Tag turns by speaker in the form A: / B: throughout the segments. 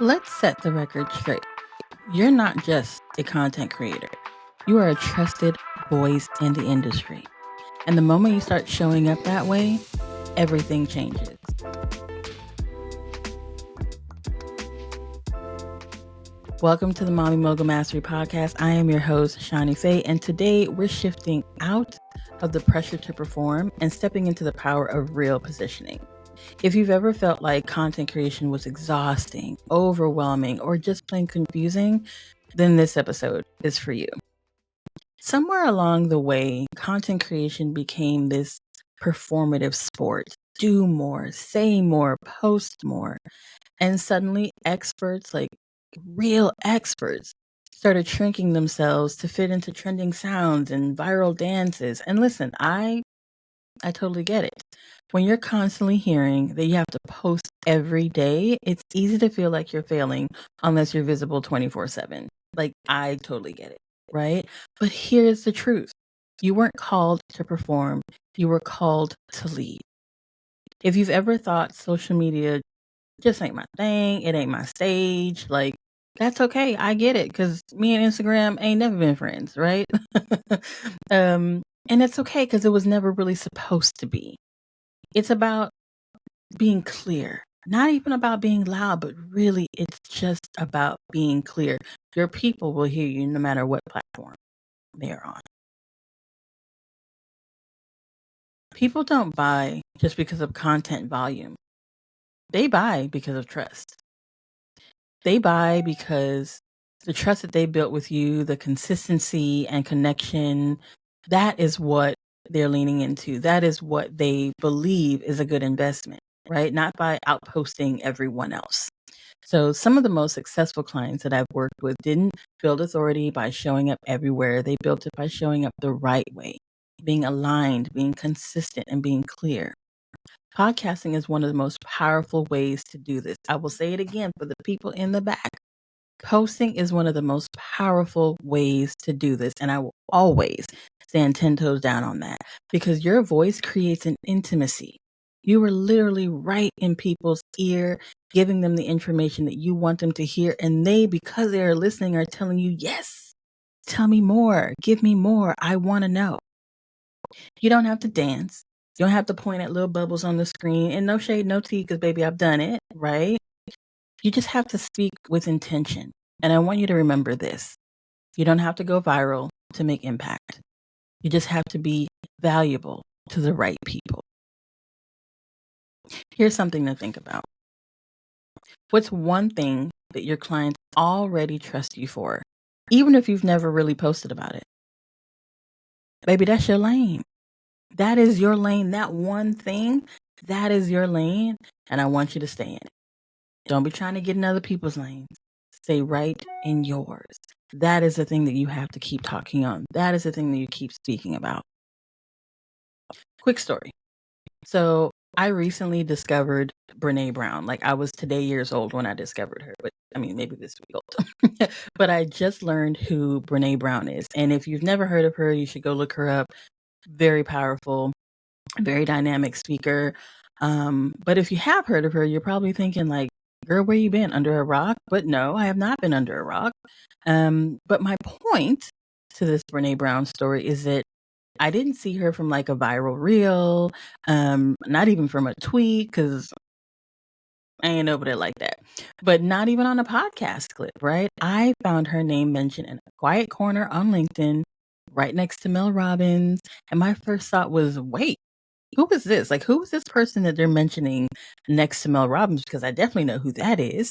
A: Let's set the record straight. You're not just a content creator, you are a trusted voice in the industry. And the moment you start showing up that way, everything changes. Welcome to the Mommy Mogul Mastery Podcast. I am your host, Shani Faye, and today we're shifting out of the pressure to perform and stepping into the power of real positioning. If you've ever felt like content creation was exhausting, overwhelming, or just plain confusing, then this episode is for you. Somewhere along the way, content creation became this performative sport. Do more, say more, post more. And suddenly experts, like real experts, started shrinking themselves to fit into trending sounds and viral dances. And listen, I totally get it. When you're constantly hearing that you have to post every day, it's easy to feel like you're failing unless you're visible 24/7. Like, I totally get it, right? But here's the truth. You weren't called to perform, you were called to lead. If you've ever thought social media just ain't my thing, it ain't my stage, like, that's okay. I get it, because me and Instagram ain't never been friends, right? And it's okay because it was never really supposed to be. It's about being clear, not even about being loud, but really it's just about being clear. Your people will hear you no matter what platform they're on. People don't buy just because of content volume. They buy because of trust. They buy because the trust that they built with you, the consistency and connection, that is what they're leaning into. That is what they believe is a good investment, right? Not by outposting everyone else. So some of the most successful clients that I've worked with didn't build authority by showing up everywhere. They built it by showing up the right way, being aligned, being consistent, and being clear. Podcasting is one of the most powerful ways to do this. I will say it again for the people in the back. Posting is one of the most powerful ways to do this. And I will always stand 10 toes down on that because your voice creates an intimacy. You are literally right in people's ear, giving them the information that you want them to hear. And they, because they are listening, are telling you, yes, tell me more, give me more. I want to know. You don't have to dance. You don't have to point at little bubbles on the screen. And no shade, no tea, because baby, I've done it, right? You just have to speak with intention. And I want you to remember this. You don't have to go viral to make impact. You just have to be valuable to the right people. Here's something to think about. What's one thing that your clients already trust you for, even if you've never really posted about it? Baby, that's your lane. That is your lane. That one thing, that is your lane. And I want you to stay in it. Don't be trying to get in other people's lanes. Stay right in yours. That is the thing that you have to keep talking on. That is the thing that you keep speaking about. Quick story. So I recently discovered Bréne Brown. Like, I was today years old when I discovered her, but I mean, maybe this week old. But I just learned who Bréne Brown is. And if you've never heard of her, you should go look her up. Very powerful, very dynamic speaker. But if you have heard of her, you're probably thinking like, girl, where you been? Under a rock? But no, I have not been under a rock. But my point to this Bréne Brown story is that I didn't see her from like a viral reel, not even from a tweet, because I ain't over there like that. But not even on a podcast clip, right? I found her name mentioned in a quiet corner on LinkedIn, right next to Mel Robbins. And my first thought was, wait, who is this? Like, who is this person that they're mentioning next to Mel Robbins? Because I definitely know who that is.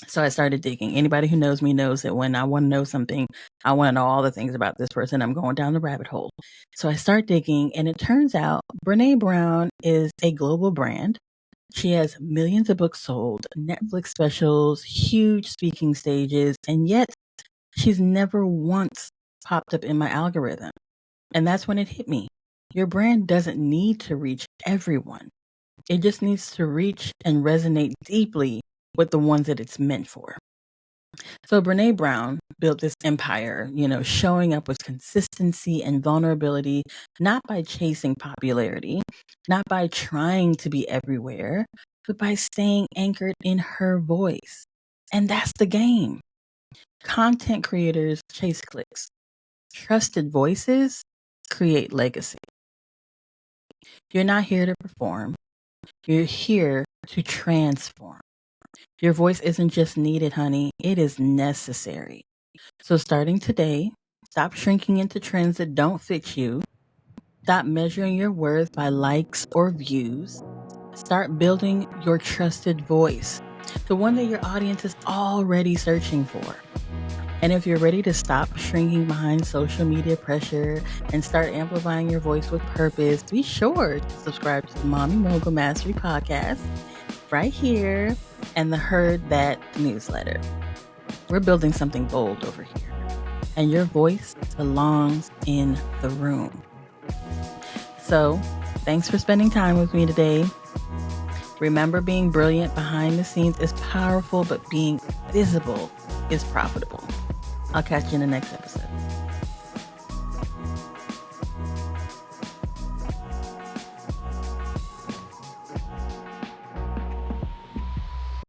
A: So I started digging. Anybody who knows me knows that when I want to know something, I want to know all the things about this person. I'm going down the rabbit hole. So I start digging, and it turns out Bréne Brown is a global brand. She has millions of books sold, Netflix specials, huge speaking stages, and yet she's never once popped up in my algorithm. And that's when it hit me. Your brand doesn't need to reach everyone. It just needs to reach and resonate deeply with the ones that it's meant for. So Bréne Brown built this empire, showing up with consistency and vulnerability, not by chasing popularity, not by trying to be everywhere, but by staying anchored in her voice. And that's the game. Content creators chase clicks. Trusted voices create legacy. You're not here to perform. You're here to transform. Your voice isn't just needed, honey. It is necessary. So starting today, stop shrinking into trends that don't fit you. Stop measuring your worth by likes or views. Start building your trusted voice, the one that your audience is already searching for. And if you're ready to stop shrinking behind social media pressure and start amplifying your voice with purpose, be sure to subscribe to the Mommy Mogul Mastery Podcast right here and the Heard That newsletter. We're building something bold over here, and your voice belongs in the room. So, thanks for spending time with me today. Remember, being brilliant behind the scenes is powerful, but being visible is profitable. I'll catch you in the next episode.